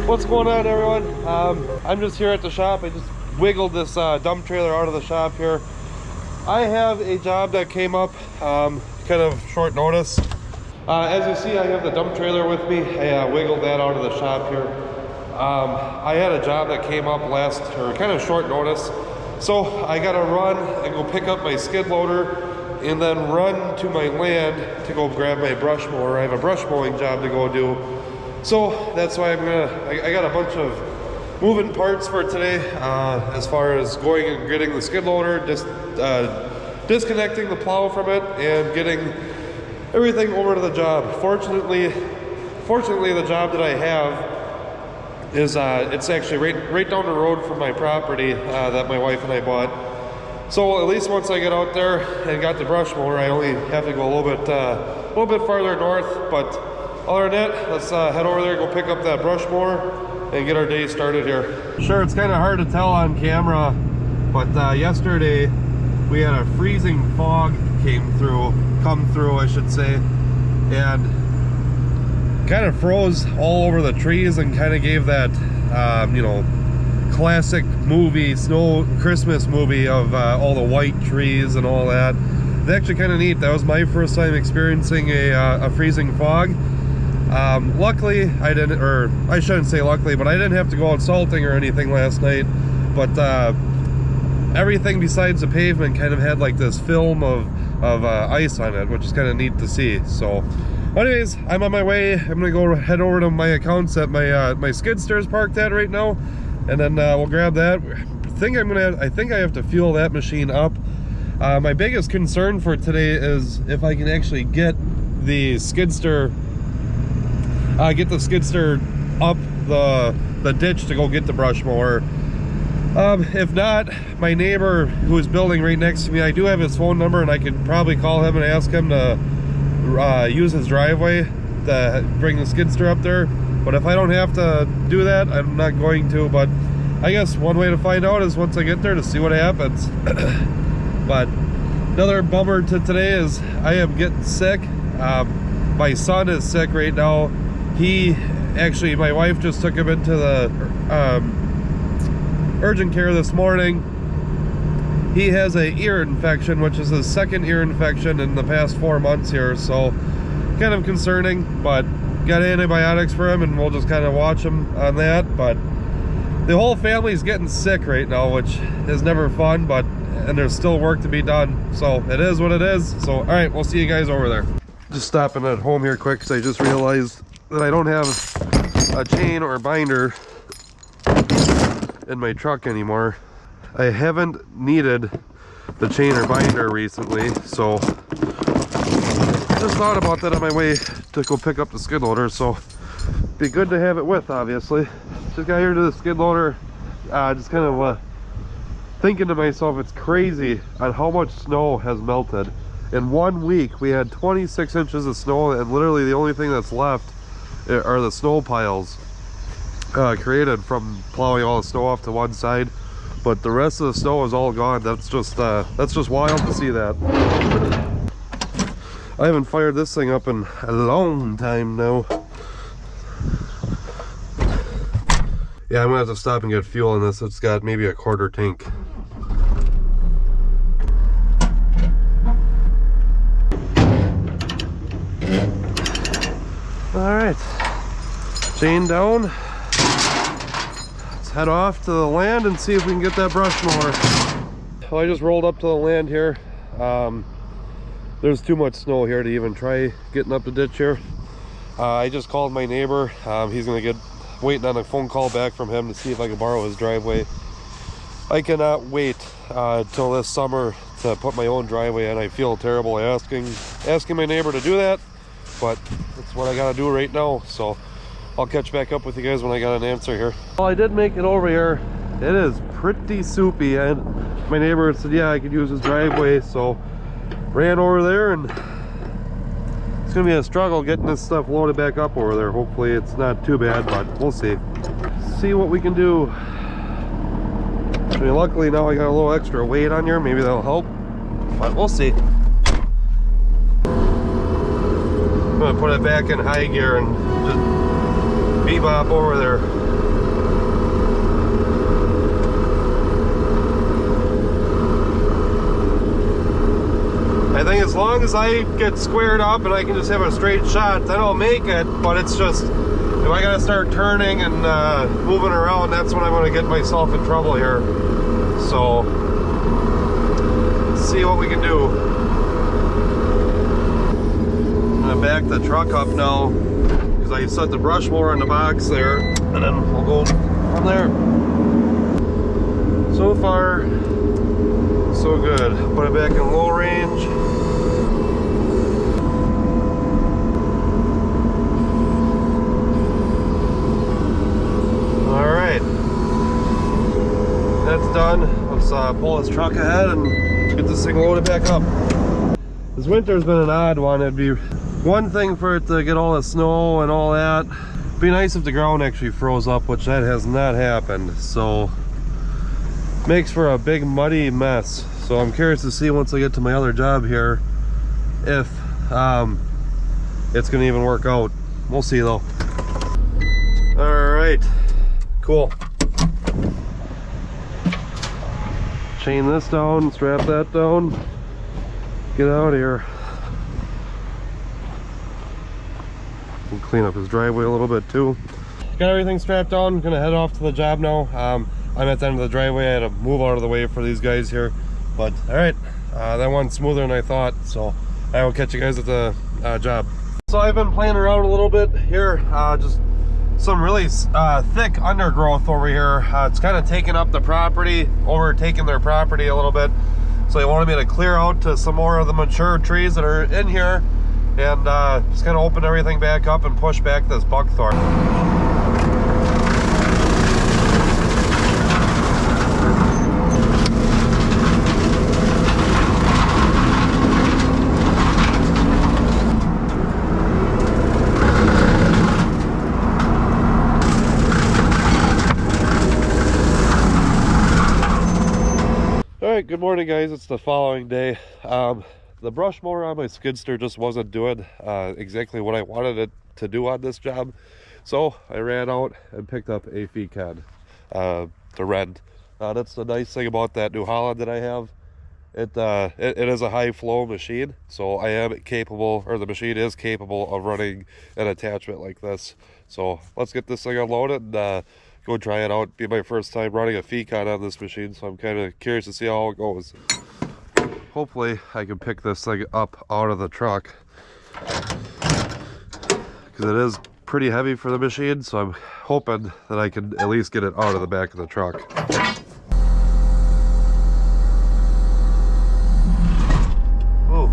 What's going on, everyone? I'm just here at the shop. I just wiggled this dump trailer out of the shop here. I have a job that came up kind of short notice. As you see, I have the dump trailer with me. I wiggled that out of the shop here. I had a job that came up kind of short notice. So I gotta run and go pick up my skid loader and then run to my land to go grab my brush mower. I have a brush mowing job to go do. So that's why I got a bunch of moving parts for today, as far as going and getting the skid loader, just disconnecting the plow from it and getting everything over to the job. Fortunately the job that I have is it's actually right down the road from my property that my wife and I bought. So at least once I get out there and got the brush mower, I only have to go a little bit farther north. But other than that, let's head over there, go pick up that brush mower, and get our day started here. Sure, it's kind of hard to tell on camera, but yesterday we had a freezing fog come through, I should say, and kind of froze all over the trees and kind of gave that, you know, classic movie, Christmas movie of all the white trees and all that. It's actually kind of neat. That was my first time experiencing a freezing fog. Luckily I didn't, or I shouldn't say luckily, but I didn't have to go out salting or anything last night. But everything besides the pavement kind of had like this film of ice on it, which is kind of neat to see. So anyways, I'm on my way. I'm gonna go head over to my accounts that my skid steer is parked at right now, and then we'll grab that. I think I have to fuel that machine up. My biggest concern for today is if I can actually get the skid steer up the ditch to go get the brush mower. If not, my neighbor who is building right next to me, I do have his phone number, and I could probably call him and ask him to use his driveway to bring the skid steer up there. But if I don't have to do that, I'm not going to. But I guess one way to find out is once I get there to see what happens. But another bummer to today is I am getting sick. My son is sick right now. My wife just took him into the urgent care this morning. He has an ear infection, which is his second ear infection in the past 4 months here, so kind of concerning, but got antibiotics for him, and we'll just kind of watch him on that. But the whole family's getting sick right now, which is never fun, and there's still work to be done, so it is what it is. So all right, we'll see you guys over there. Just stopping at home here quick because I just realized that I don't have a chain or binder in my truck anymore. I haven't needed the chain or binder recently, so just thought about that on my way to go pick up the skid loader. So be good to have it with, obviously. Just got here to the skid loader, just kind of thinking to myself, it's crazy on how much snow has melted. In 1 week we had 26 inches of snow, and literally the only thing that's left are the snow piles created from plowing all the snow off to one side, but the rest of the snow is all gone. That's just wild to see that. I haven't fired this thing up in a long time now. Yeah, I'm gonna have to stop and get fuel in this. It's got maybe a quarter tank. All right, chain down. Let's head off to the land and see if we can get that brush mower. Well, I just rolled up to the land here. There's too much snow here to even try getting up the ditch here. I just called my neighbor. He's gonna waiting on a phone call back from him to see if I can borrow his driveway. I cannot wait till this summer to put my own driveway in. I feel terrible asking my neighbor to do that, but that's what I gotta do right now. So I'll catch back up with you guys when I got an answer here. Well, I did make it over here. It is pretty soupy, and my neighbor said yeah, I could use his driveway, so ran over there, and it's gonna be a struggle getting this stuff loaded back up over there. Hopefully it's not too bad, but we'll see what we can do. I mean, luckily now I got a little extra weight on here, maybe that'll help, but we'll see. I'm gonna put it back in high gear and just bebop over there. I think as long as I get squared up and I can just have a straight shot, then I'll make it. But it's just, if I gotta start turning and moving around, that's when I'm gonna get myself in trouble here. So, let's see what we can do. I'm gonna back the truck up now, because I set the brush mower in the box there, and then we'll go from there. So far, so good. Put it back in low range. All right, that's done. Let's pull this truck ahead and get this thing loaded back up. This winter's been an odd one. It'd be one thing for it to get all the snow and all that. It'd be nice if the ground actually froze up, which that has not happened. So makes for a big muddy mess. So I'm curious to see once I get to my other job here if it's gonna even work out. We'll see though. All right, cool. Chain this down, strap that down, get out of here. We'll clean up his driveway a little bit too. Got everything strapped down, gonna head off to the job now. I'm at the end of the driveway. I had to move out of the way for these guys here. But all right, that went smoother than I thought. So I will catch you guys at the job. So I've been playing around a little bit here. Just some really thick undergrowth over here. It's kind of taking up the property, overtaking their property a little bit. So they wanted me to clear out to some more of the mature trees that are in here, and just kind of open everything back up and push back this buckthorn. Alright, good morning guys. It's the following day. The brush mower on my skid steer just wasn't doing exactly what I wanted it to do on this job. So I ran out and picked up a Feed-Con to rent. That's the nice thing about that New Holland that I have. It is a high flow machine, so I am capable, or the machine is capable of running an attachment like this. So let's get this thing unloaded and go try it out. Be my first time running a Feed-Con on this machine, so I'm kind of curious to see how it goes. Hopefully I can pick this thing up out of the truck, because it is pretty heavy for the machine, so I'm hoping that I can at least get it out of the back of the truck. Oh.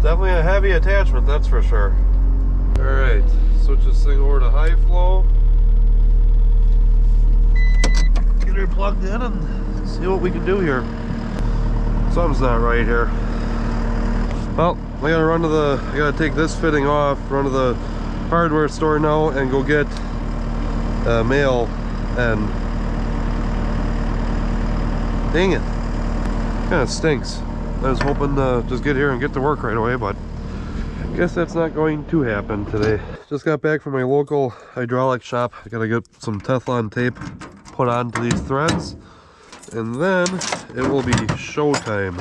Definitely a heavy attachment, that's for sure. Alright, switch this thing over to high flow. Get her plugged in and see what we can do here. Something's not right here. Well, I gotta take this fitting off, run to the hardware store now and go get mail, and dang it, kind of stinks. I was hoping to just get here and get to work right away, but I guess that's not going to happen today. Just got back from my local hydraulic shop. I gotta get some Teflon tape put onto these threads, and then it will be show time.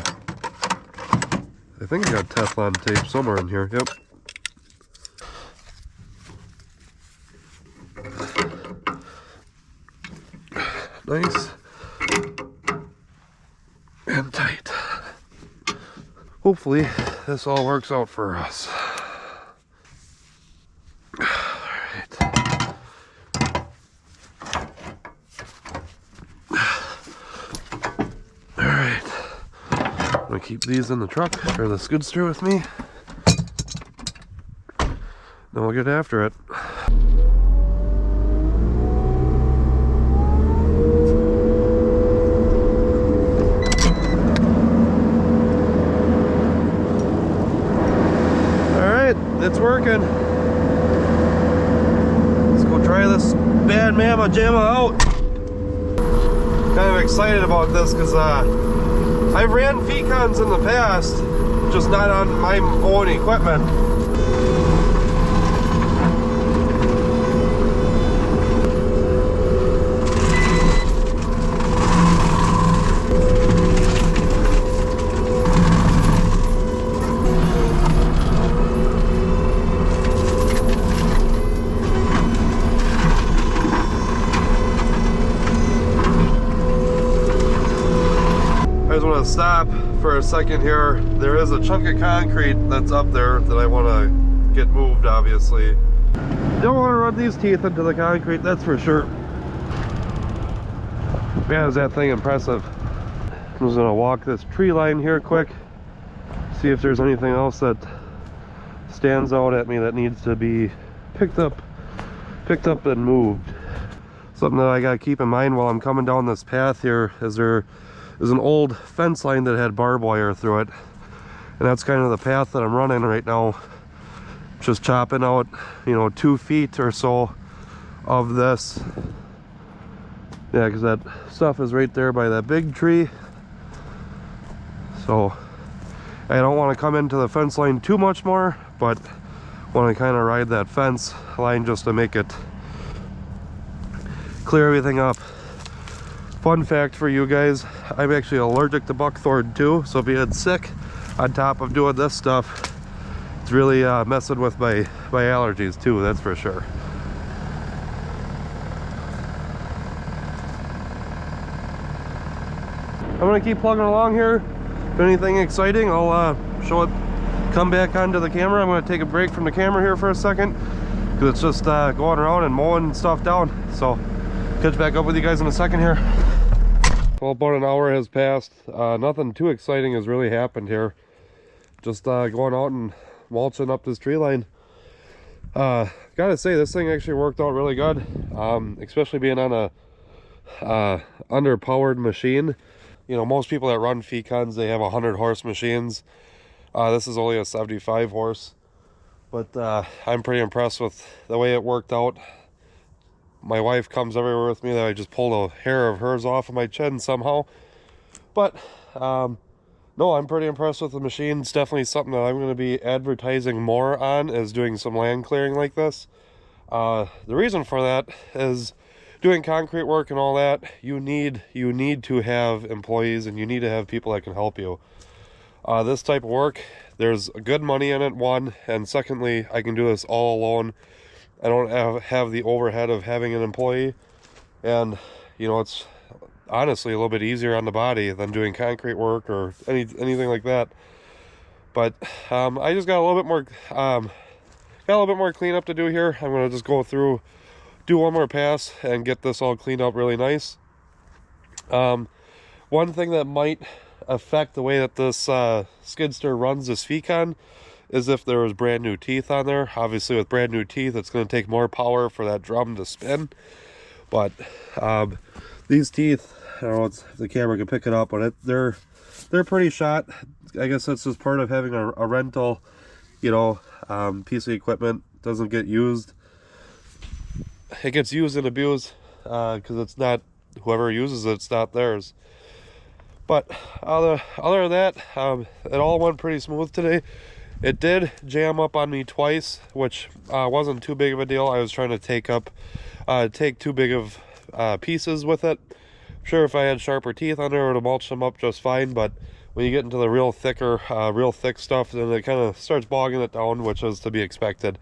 I think I got Teflon tape somewhere in here. Yep. Nice and tight. Hopefully this all works out for us. Alright, I'm gonna keep these in the truck, or the skid steer with me. Then we'll get after it. It's working. Let's go try this bad mamma jamma out. Kind of excited about this because I I've ran pecans in the past, just not on my own equipment. I just want to stop for a second here. There is a chunk of concrete that's up there that I want to get moved, obviously. Don't want to run these teeth into the concrete, that's for sure. Man, is that thing impressive. I'm just going to walk this tree line here quick, see if there's anything else that stands out at me that needs to be picked up and moved. Something that I got to keep in mind while I'm coming down this path here is there is an old fence line that had barbed wire through it, and that's kind of the path that I'm running right now. Just chopping out, you know, 2 feet or so of this. Yeah, because that stuff is right there by that big tree. So I don't want to come into the fence line too much more, but want to kind of ride that fence line just to make it clear everything up. Fun fact for you guys, I'm actually allergic to buckthorn too, so being sick on top of doing this stuff, it's really messing with my allergies too, that's for sure. I'm gonna keep plugging along here. If anything exciting, I'll show it, come back onto the camera. I'm gonna take a break from the camera here for a second, because it's just going around and mowing stuff down. So catch back up with you guys in a second here. Well, about an hour has passed. Nothing too exciting has really happened here. Just going out and mulching up this tree line. Gotta say, this thing actually worked out really good, especially being on a underpowered machine. You know, most people that run pecans, they have 100 horse machines. This is only a 75 horse, but I'm pretty impressed with the way it worked out. My wife comes everywhere with me that I just pulled a hair of hers off of my chin somehow. But no, I'm pretty impressed with the machine. It's definitely something that I'm going to be advertising more on, is doing some land clearing like this. The reason for that is doing concrete work and all that, you need to have employees, and you need to have people that can help you. This type of work, there's good money in it, one, and secondly, I can do this all alone. I don't have the overhead of having an employee, and you know, it's honestly a little bit easier on the body than doing concrete work or anything like that. But I just got a little bit more cleanup to do here. I'm gonna just go through, do one more pass, and get this all cleaned up really nice. One thing that might affect the way that this skid steer runs this pecan is if there was brand new teeth on there. Obviously with brand new teeth, it's going to take more power for that drum to spin. But these teeth, I don't know if the camera can pick it up, but they're pretty shot. I guess that's just part of having a rental, you know, piece of equipment. Doesn't get used. It gets used and abused because it's not, whoever uses it, it's not theirs. But other than that, it all went pretty smooth today. It did jam up on me twice, which wasn't too big of a deal. I was trying to take too big of pieces with it. Sure, if I had sharper teeth on there, it would have mulched them up just fine, but when you get into the real thick stuff, then it kind of starts bogging it down, which is to be expected.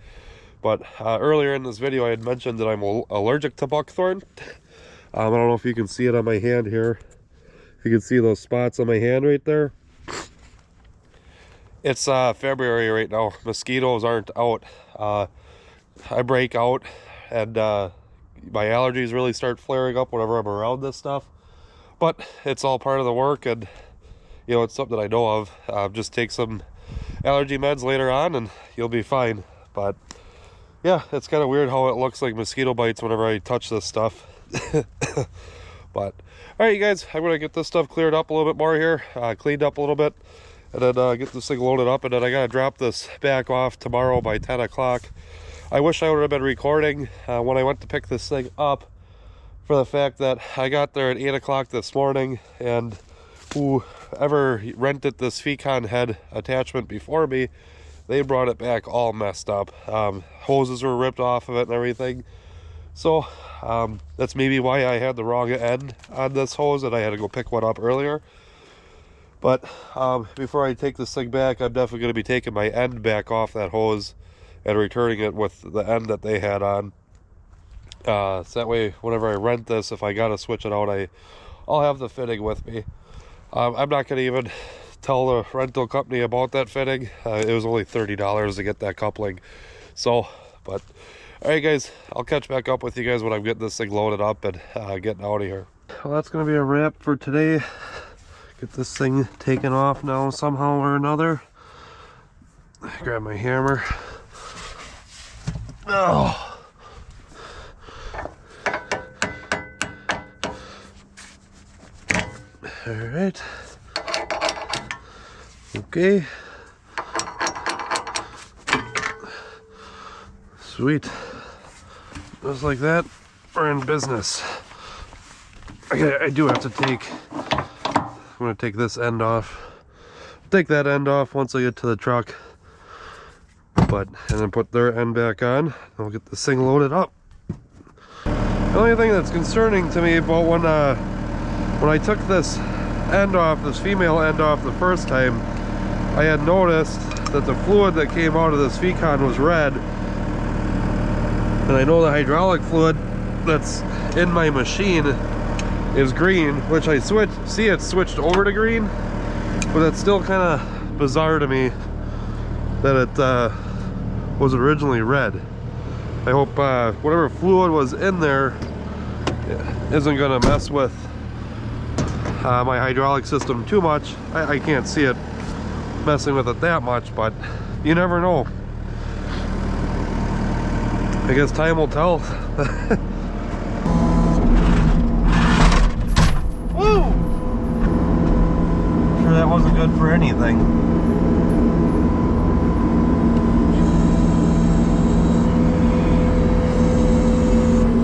But earlier in this video, I had mentioned that I'm allergic to buckthorn. I don't know if you can see it on my hand here. If you can see those spots on my hand right there. It's February right now. Mosquitoes aren't out. I break out, and my allergies really start flaring up whenever I'm around this stuff. But it's all part of the work, and you know, it's something I know of. Just take some allergy meds later on, and you'll be fine. But yeah, it's kind of weird how it looks like mosquito bites whenever I touch this stuff. But all right, you guys, I'm gonna get this stuff cleared up a little bit more here, cleaned up a little bit, and then get this thing loaded up, and then I gotta drop this back off tomorrow by 10 o'clock. I wish I would have been recording when I went to pick this thing up, for the fact that I got there at 8 o'clock this morning, and whoever rented this Fecon head attachment before me, they brought it back all messed up. Hoses were ripped off of it and everything. So that's maybe why I had the wrong end on this hose and I had to go pick one up earlier. But before I take this thing back, I'm definitely going to be taking my end back off that hose and returning it with the end that they had on. So that way, whenever I rent this, if I got to switch it out, I'll have the fitting with me. I'm not going to even tell the rental company about that fitting. It was only $30 to get that coupling. So, but, alright guys, I'll catch back up with you guys when I'm getting this thing loaded up and getting out of here. Well, that's going to be a wrap for today. Get this thing taken off now somehow or another. Grab my hammer. Oh. Alright. Okay. Sweet. Just like that, we're in business. Okay, I do have to take, I'm going to take this end off. Take that end off once I get to the truck. And then put their end back on. I'll get this thing loaded up. The only thing that's concerning to me about when I took this end off, this female end off the first time, I had noticed that the fluid that came out of this Fecon was red. And I know the hydraulic fluid that's in my machine is green, which I see it switched over to green, but it's still kind of bizarre to me that it was originally red. I hope whatever fluid was in there isn't gonna mess with my hydraulic system too much. I can't see it messing with it that much, but you never know. I guess time will tell. Woo! Sure that wasn't good for anything.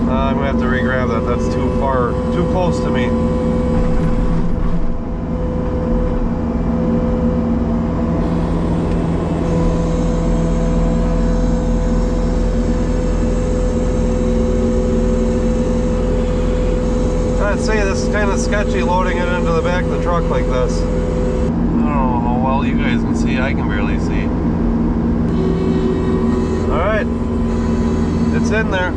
I'm gonna have to re-grab that. That's too far, too close to me. I'd say this is kind of sketchy loading it into the back of the truck like this. I don't know how well you guys can see. I can barely see. Alright. It's in there.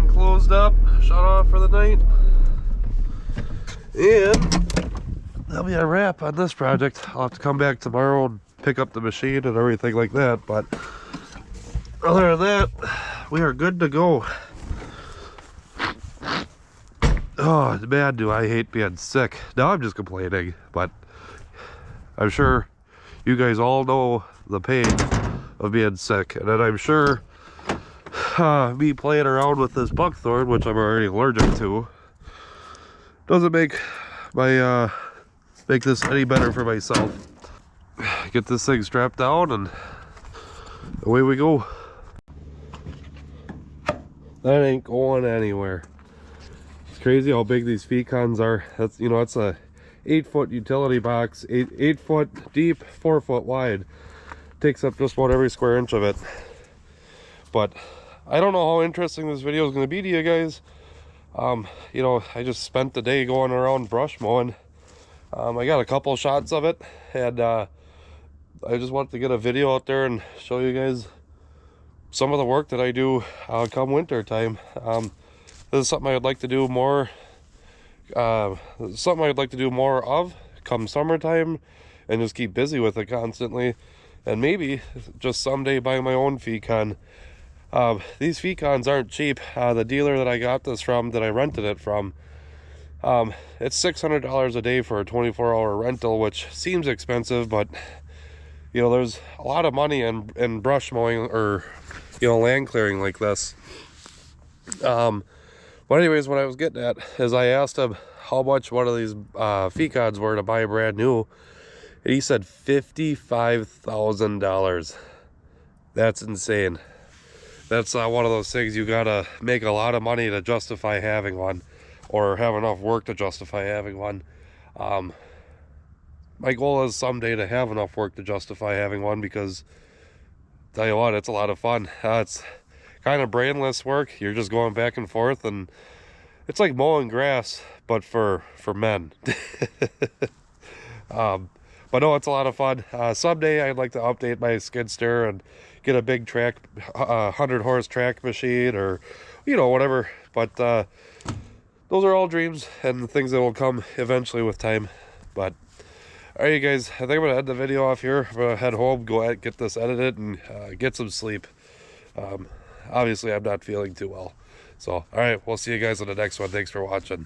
Closed up, shut off for the night. And that'll be a wrap on this project. I'll have to come back tomorrow and pick up the machine and everything like that. But other than that, we are good to go. Oh man, do I hate being sick. Now I'm just complaining, but I'm sure you guys all know the pain of being sick. And then I'm sure me playing around with this buckthorn, which I'm already allergic to, doesn't make my make this any better for myself. Get this thing strapped down and away we go. That ain't going anywhere. Crazy how big these Fecons are. That's, you know, it's a 8-foot utility box, 8 foot deep, 4 foot wide. Takes up just about every square inch of it. But I don't know how interesting this video is going to be to you guys. You know, I just spent the day going around brush mowing. I got a couple shots of it, and I just wanted to get a video out there and show you guys some of the work that I do come winter time. This is something I would like to do more. Something I'd like to do more of come summertime, and just keep busy with it constantly, and maybe just someday buy my own Fecon. These Fecons aren't cheap. The dealer that I got this from, that I rented it from, it's $600 a day for a 24-hour rental, which seems expensive, but you know, there's a lot of money in brush mowing, or you know, land clearing like this. But anyways, what I was getting at is I asked him how much one of these Fecons were to buy brand new, and he said $55,000. That's insane. That's one of those things you gotta make a lot of money to justify having one, or have enough work to justify having one. my goal is someday to have enough work to justify having one, because tell you what, it's a lot of fun. It's kind of brainless work. You're just going back and forth, and it's like mowing grass, but for men. But no, it's a lot of fun. Someday I'd like to update my skid steer and get a big track, 100 horse track machine, or whatever. But those are all dreams and things that will come eventually with time. But all right, you guys, I think I'm gonna end the video off here. I'm gonna head home, go ahead, get this edited, and get some sleep. Obviously I'm not feeling too well, so all right, we'll see you guys on the next one. Thanks for watching.